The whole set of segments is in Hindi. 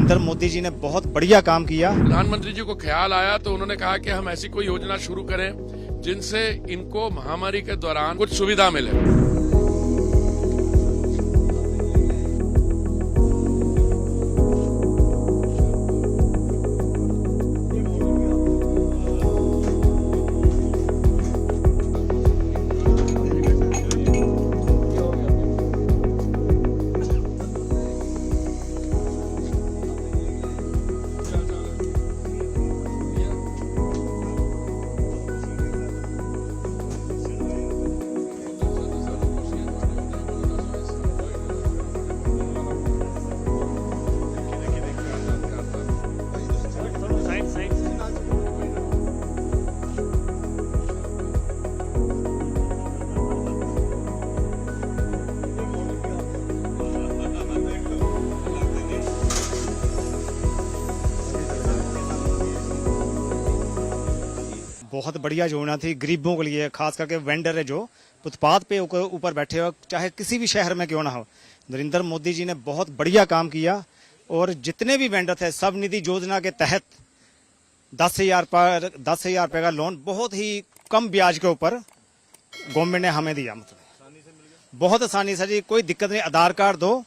नरेंद्र मोदी जी ने बहुत बढ़िया काम किया। प्रधानमंत्री जी को ख्याल आया तो उन्होंने कहा कि हम ऐसी कोई योजना शुरू करें जिनसे इनको महामारी के दौरान कुछ सुविधा मिले। बहुत बढ़िया योजना थी गरीबों के लिए, खास करके वेंडर है जो फुटपाथ पे ऊपर बैठे हो, चाहे किसी भी शहर में क्यों ना हो। नरेंद्र मोदी जी ने बहुत बढ़िया काम किया और जितने भी वेंडर थे सब निधि योजना के तहत 10,000 रुपये का लोन बहुत ही कम ब्याज के ऊपर गवर्नमेंट ने हमें दिया। मतलब बहुत आसानी से जी, कोई दिक्कत नहीं। आधार कार्ड दो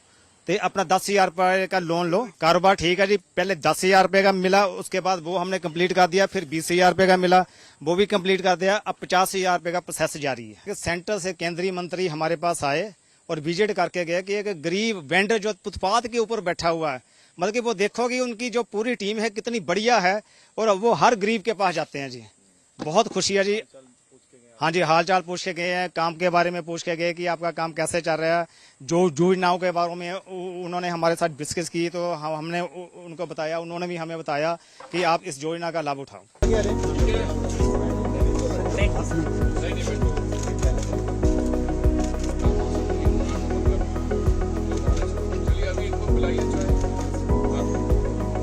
तो अपना 10,000 रुपये का लोन लो, कारोबार ठीक है जी। पहले 10,000 रुपये का मिला, उसके बाद वो हमने कंप्लीट कर दिया, फिर 20,000 रुपये का मिला, वो भी कंप्लीट कर दिया। अब 50,000 रुपये का प्रोसेस जारी है। सेंटर से केंद्रीय मंत्री हमारे पास आए और विजिट करके गए कि एक गरीब वेंडर जो फुटपाथ के ऊपर बैठा हुआ है, मतलब कि वो देखो कि उनकी जो पूरी टीम है कितनी बढ़िया है और वो हर गरीब के पास जाते हैं जी। बहुत खुशी है जी। हाँ जी, हाल चाल पूछ के गए हैं, काम के बारे में पूछ के गए कि आपका काम कैसे चल रहा है। जो योजनाओं के बारे में उन्होंने हमारे साथ डिस्कस की तो हमने उनको बताया, उन्होंने भी हमें बताया कि आप इस योजना का लाभ उठाओ।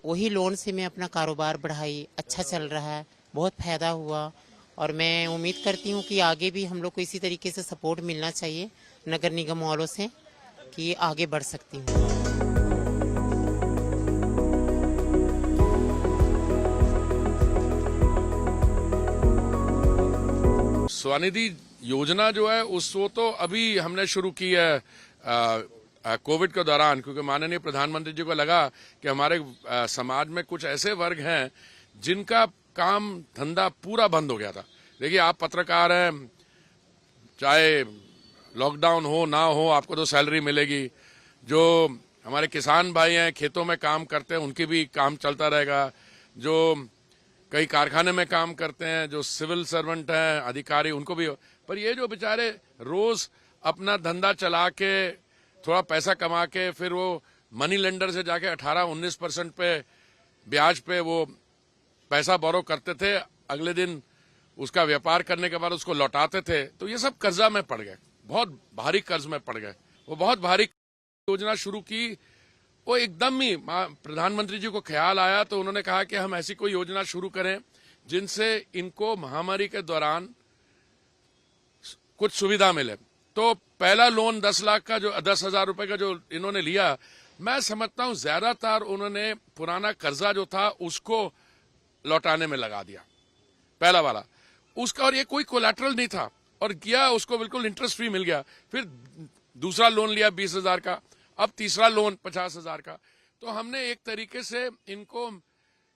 वही लोन से मैं अपना कारोबार बढ़ाई, अच्छा चल रहा है, बहुत फायदा हुआ और मैं उम्मीद करती हूँ कि आगे भी हम लोग को इसी तरीके से सपोर्ट मिलना चाहिए नगर निगम वालों से कि आगे बढ़ सकती हूँ। स्वनिधि योजना जो है वो तो अभी हमने शुरू की है कोविड के दौरान, क्योंकि माननीय प्रधानमंत्री जी को लगा कि हमारे समाज में कुछ ऐसे वर्ग हैं जिनका काम धंधा पूरा बंद हो गया था। देखिए, आप पत्रकार हैं, चाहे लॉकडाउन हो ना हो आपको तो सैलरी मिलेगी। जो हमारे किसान भाई हैं, खेतों में काम करते हैं, उनकी भी काम चलता रहेगा। जो कई कारखाने में काम करते हैं, जो सिविल सर्वेंट हैं, अधिकारी, उनको भी। पर ये जो बेचारे रोज अपना धंधा चला के थोड़ा पैसा कमा के फिर वो मनी लेंडर से जाके 18-19% पे ब्याज पे वो पैसा बोरो करते थे, अगले दिन उसका व्यापार करने के बाद उसको लौटाते थे, तो ये सब कर्जा में पड़ गए, बहुत भारी कर्ज में पड़ गए। वो बहुत भारी योजना शुरू की, वो एकदम ही प्रधानमंत्री जी को ख्याल आया तो उन्होंने कहा कि हम ऐसी कोई योजना शुरू करें जिनसे इनको महामारी के दौरान कुछ सुविधा मिले। तो पहला लोन 10 लाख का, जो 10,000 रुपए का जो इन्होंने लिया, मैं समझता हूं ज्यादातर उन्होंने पुराना कर्जा जो था उसको लौटाने में लगा दिया, पहला वाला उसका, और ये कोई कोलैटरल नहीं था और किया, उसको बिल्कुल इंटरेस्ट फ्री मिल गया। फिर दूसरा लोन लिया 20,000 का, अब तीसरा लोन 50,000 का। तो हमने एक तरीके से इनको,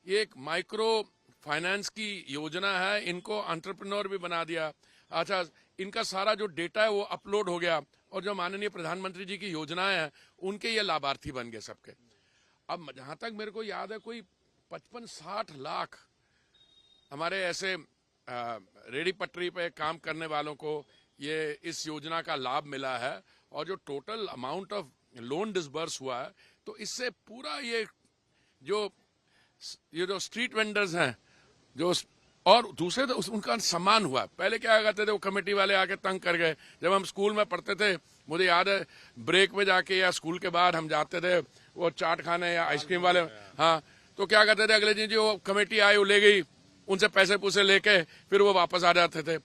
ये एक माइक्रो फाइनेंस की योजना है, इनको एंटरप्रेन्योर भी बना दिया। अच्छा, इनका सारा जो डेटा है वो अपलोड हो गया और जो माननीय प्रधानमंत्री जी की योजनाएं हैं उनके ये लाभार्थी बन गए सबके। अब जहां तक मेरे को याद है कोई 55-60 लाख हमारे ऐसे रेडी पटरी पे काम करने वालों को ये इस योजना का लाभ मिला है। और जो total amount of loan disburse हुआ है, तो इससे पूरा ये जो स्ट्रीट वेंडर्स हैं, जो और दूसरे तो उनका सम्मान हुआ। पहले क्या करते थे, वो कमेटी वाले आके तंग कर गए। जब हम स्कूल में पढ़ते थे, मुझे याद है ब्रेक में जाके या स्कूल के बाद हम जाते थे वो चाट खाने या आइसक्रीम वाले, हाँ, तो क्या करते थे, अगले दिन जो कमेटी आई वो ले गई, उनसे पैसे पूसे लेके फिर वो वापस आ जाते थे।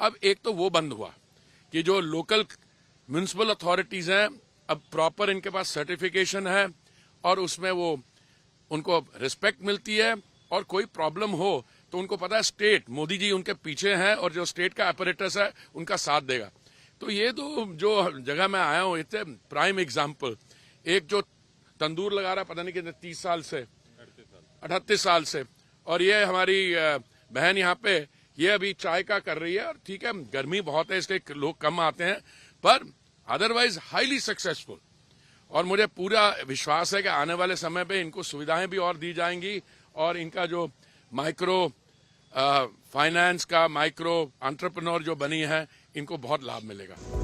अब एक तो वो बंद हुआ कि जो लोकल म्युनिसिपल अथॉरिटीज हैं, अब प्रॉपर इनके पास सर्टिफिकेशन है और उसमें वो उनको रिस्पेक्ट मिलती है, और कोई प्रॉब्लम हो तो उनको पता है स्टेट, मोदी जी उनके पीछे हैं और जो स्टेट का अपरेटस है उनका साथ देगा। तो ये तो जो जगह मैं आया हूँ, इतने प्राइम एग्जाम्पल, एक जो तंदूर लगा रहा है पता नहीं कितने 30 साल से 38 साल से, और ये हमारी बहन यहाँ पे ये अभी चाय का कर रही है, और ठीक है गर्मी बहुत है इसलिए लोग कम आते हैं, पर अदरवाइज हाईली सक्सेसफुल। और मुझे पूरा विश्वास है कि आने वाले समय पे इनको सुविधाएं भी और दी जाएंगी, और इनका जो माइक्रो फाइनेंस का माइक्रो एंटरप्रेन्योर जो बनी है, इनको बहुत लाभ मिलेगा।